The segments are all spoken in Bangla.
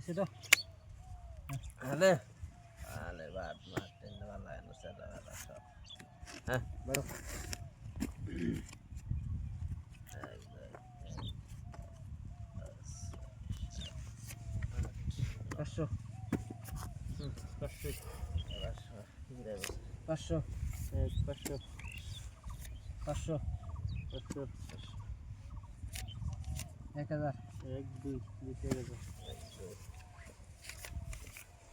দিছি তো আলে আলে বাদ মার তিন বালা এনো সেটা বালা সব হ্যাঁ বড় এক দুই পাঁচশো 500 500 500 1000 1 2 1000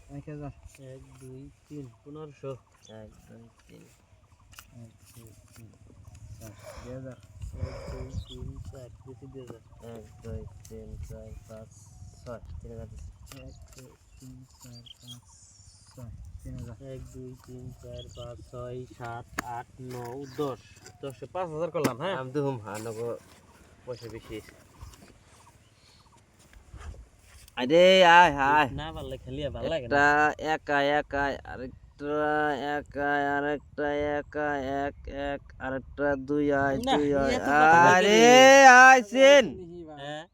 1000 1 2 3 1500 এক দুই তিন 1 2 3 4 2000 1 2 3 4 বেশি 2000 এক দুই তিন চার পাঁচ ছয় 3000 1 2 3 4 5 6 3000 1 2 3 4 5 6 7 8 9 10 10 5000 করলাম হ্যাঁ আমি দেখুম আনগো পয়সা বেশি আরে আয় হায় না ভালো খেলিয়া ভালো লাগে একটা একা একা আরেকটা একা আরেকটা একা এক এক আরেকটা দুই আয় না, দুই আয় এত কথা কই আরে গেলি? আইছেন হ্যাঁ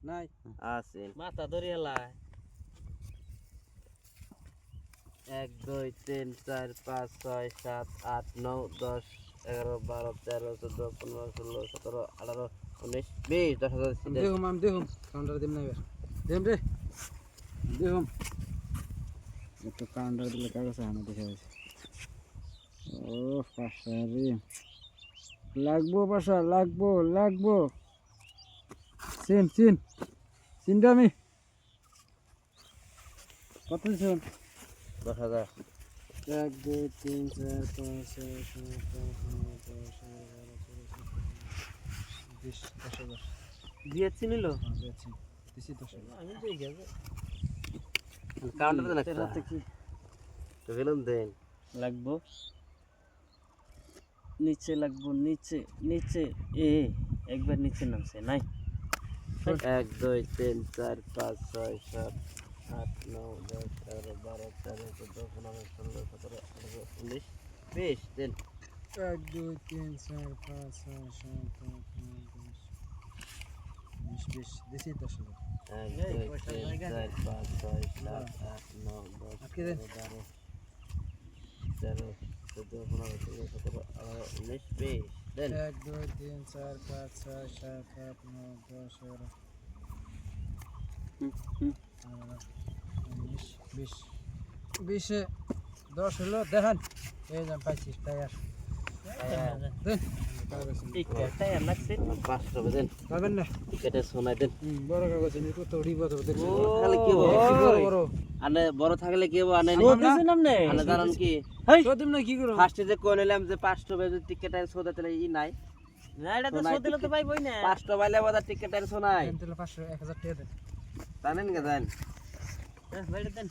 নাই আছেন মাথা ধরি হেলায় 1 2 3 4 5 6 7 8 9 10 11 12 13 14 15 16 17 18 19 20 10,000 দেখুম কাউন্টার দিম না এবার দেম রে দেখুম একটু কাউন্টার দিলে কাগজ আনা দেখে আছে ও পাশা রে লাগবো চিনটা আমি কত দিছেন 10,000 1 2 3 4 5 6 7 8 9 10 11 দিয়েছি নিল দিছি 10,000 আমি দেই গেছে কাউন্টার দেন একটা তেরাতে কি তো গেলুন দেন লাগবো নিচে লাগবো নিচে এ একবার নিচে নামছে নাই 1 2 3 4 5 6 7 8 9 10 11 12 13 14 15 16 17 18 19 20 দেন 1 2 3 4 5 6 7 8 9 10 20 দিছি 10,000 1 2 3 4 5 6 7 8 9 10 11 12 13 14 15 16 17 18 19 20 দেন 1 2 3 4 5 6 7 8 9 10 11 20 10 হলো দেখেন এই যে পাইছি টায়ার দেন টায়ার লাগছে 5 টাকা দেন পাবেন না কেটে শোনাই দেন বড় কাগজ নিয়ে তো উড়িব তো দেখো তাহলে কি হবে বড় বড় আনে বড় থাকলে কি হবে আনে দিছেন আপনি আনে জানেন কি সদিম না কি করব ফার্স্টে যে কোন নিলাম যে 5 টাকা যদি টিকেট এর সোদা তাহলে ই নাই না এটা তো সদিলে তো পাইবই না 5 টাকা বাইলে বাদা টিকেট এর শোনাই দেন তাহলে 500 1000 টাকা দেন জানেন কি জানেন বাইরে দেন